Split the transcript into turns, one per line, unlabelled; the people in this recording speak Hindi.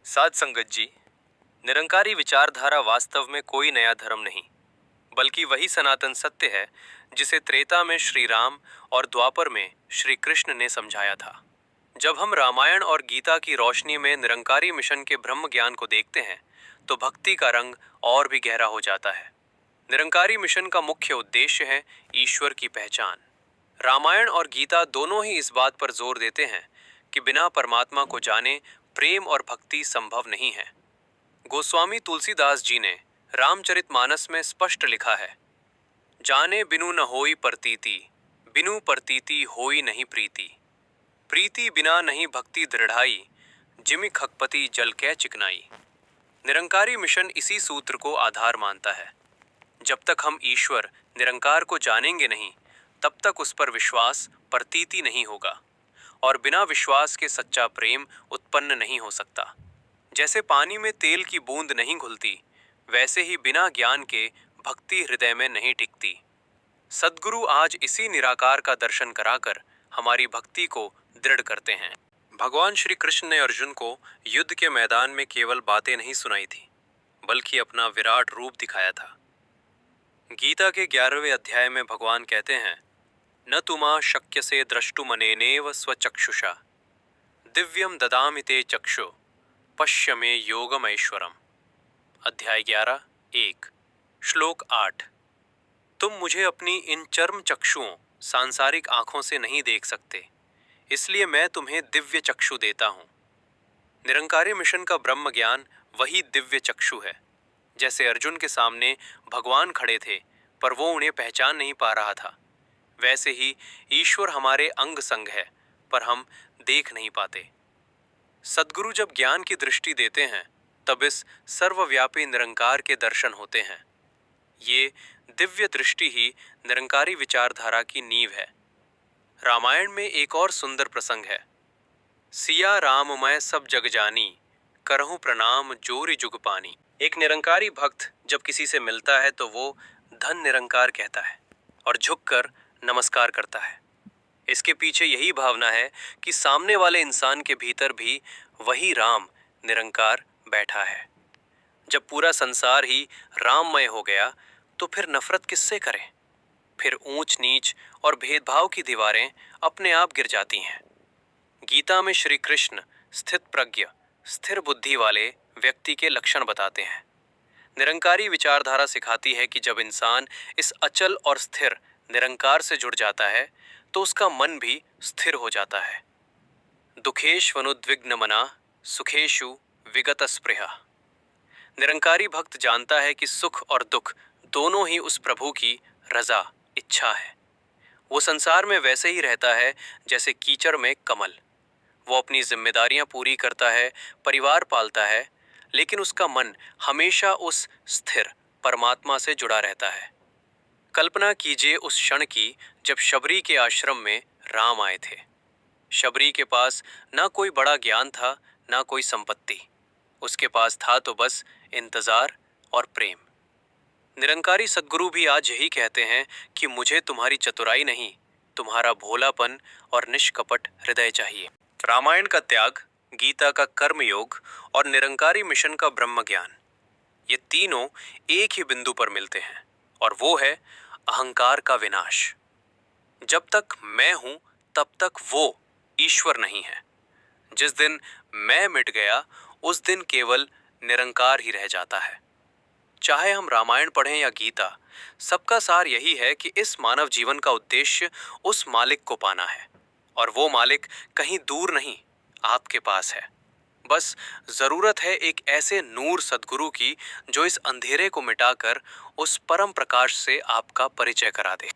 साध संगत जी, निरंकारी विचारधारा वास्तव में कोई नया धर्म नहीं, बल्कि वही सनातन सत्य है जिसे त्रेता में श्री राम और द्वापर में श्री कृष्ण ने समझाया था। जब हम रामायण और गीता की रोशनी में निरंकारी मिशन के ब्रह्म ज्ञान को देखते हैं, तो भक्ति का रंग और भी गहरा हो जाता है। निरंकारी मिशन का मुख्य उद्देश्य है ईश्वर की पहचान। रामायण और गीता दोनों ही इस बात पर जोर देते हैं कि बिना परमात्मा को जाने प्रेम और भक्ति संभव नहीं है। गोस्वामी तुलसीदास जी ने रामचरितमानस में स्पष्ट लिखा है, जाने बिनु न होई प्रतीति, बिनु प्रतीति होई नहीं प्रीति, प्रीति बिना नहीं भक्ति दृढ़ाई, जिमि खगपति जल कै चिकनाई। निरंकारी मिशन इसी सूत्र को आधार मानता है। जब तक हम ईश्वर निरंकार को जानेंगे नहीं, तब तक उस पर विश्वास प्रतीति नहीं होगा, और बिना विश्वास के सच्चा प्रेम उत्पन्न नहीं हो सकता। जैसे पानी में तेल की बूंद नहीं घुलती, वैसे ही बिना ज्ञान के भक्ति हृदय में नहीं टिकती। सद्गुरु आज इसी निराकार का दर्शन कराकर हमारी भक्ति को दृढ़ करते हैं। भगवान श्री कृष्ण ने अर्जुन को युद्ध के मैदान में केवल बातें नहीं सुनाई थी, बल्कि अपना विराट रूप दिखाया था। गीता के 11वें अध्याय में भगवान कहते हैं, न तुमा शक्यसे द्रष्टुमनेनेव स्वचक्षुषा, दिव्यम ददामि ते चक्षु, पश्य मे योगमैश्वरम। अध्याय 11:1 श्लोक 8। तुम मुझे अपनी इन चर्म चक्षुओं सांसारिक आंखों से नहीं देख सकते, इसलिए मैं तुम्हें दिव्य चक्षु देता हूं। निरंकारी मिशन का ब्रह्म ज्ञान वही दिव्य चक्षु है। जैसे अर्जुन के सामने भगवान खड़े थे, पर वो उन्हें पहचान नहीं पा रहा था, वैसे ही ईश्वर हमारे अंग संग है, पर हम देख नहीं पाते। सद्गुरु जब ज्ञान की दृष्टि देते हैं, तब इस सर्वव्यापी निरंकार के दर्शन होते हैं। ये दिव्य दृष्टि ही निरंकारी विचारधारा की नींव है। रामायण में एक और सुंदर प्रसंग है, सिया राम मैं सब जग जानी, करहूं प्रणाम जोरि जुग पानी। एक निरंकारी भक्त जब किसी से मिलता है तो वो धन निरंकार कहता है और झुककर नमस्कार करता है। इसके पीछे यही भावना है कि सामने वाले इंसान के भीतर भी वही राम निरंकार बैठा है। जब पूरा संसार ही राममय हो गया, तो फिर नफरत किससे करें? फिर ऊंच नीच और भेदभाव की दीवारें अपने आप गिर जाती हैं। गीता में श्री कृष्ण स्थित प्रज्ञ, स्थिर बुद्धि वाले व्यक्ति के लक्षण बताते हैं। निरंकारी विचारधारा सिखाती है कि जब इंसान इस अचल और स्थिर निरंकार से जुड़ जाता है, तो उसका मन भी स्थिर हो जाता है। दुखेष्वनुद्विग्न मना, सुखेषु विगत स्पृहा। निरंकारी भक्त जानता है कि सुख और दुख दोनों ही उस प्रभु की रजा, इच्छा है। वो संसार में वैसे ही रहता है जैसे कीचड़ में कमल। वो अपनी जिम्मेदारियां पूरी करता है, परिवार पालता है, लेकिन उसका मन हमेशा उस स्थिर परमात्मा से जुड़ा रहता है। कल्पना कीजिए उस क्षण की जब शबरी के आश्रम में राम आए थे। शबरी के पास ना कोई बड़ा ज्ञान था, ना कोई संपत्ति। उसके पास था तो बस इंतजार और प्रेम। निरंकारी सद्गुरु भी आज यही कहते हैं कि मुझे तुम्हारी चतुराई नहीं, तुम्हारा भोलापन और निष्कपट हृदय चाहिए। रामायण का त्याग, गीता का कर्म योग और निरंकारी मिशन का ब्रह्म ज्ञान, ये तीनों एक ही बिंदु पर मिलते हैं, और वो है अहंकार का विनाश। जब तक मैं हूं, तब तक वो ईश्वर नहीं है। जिस दिन मैं मिट गया, उस दिन केवल निरंकार ही रह जाता है। चाहे हम रामायण पढ़ें या गीता, सबका सार यही है कि इस मानव जीवन का उद्देश्य उस मालिक को पाना है, और वो मालिक कहीं दूर नहीं, आपके पास है। बस जरूरत है एक ऐसे नूर सद्गुरु की जो इस अंधेरे को मिटाकर उस परम प्रकाश से आपका परिचय करा दे।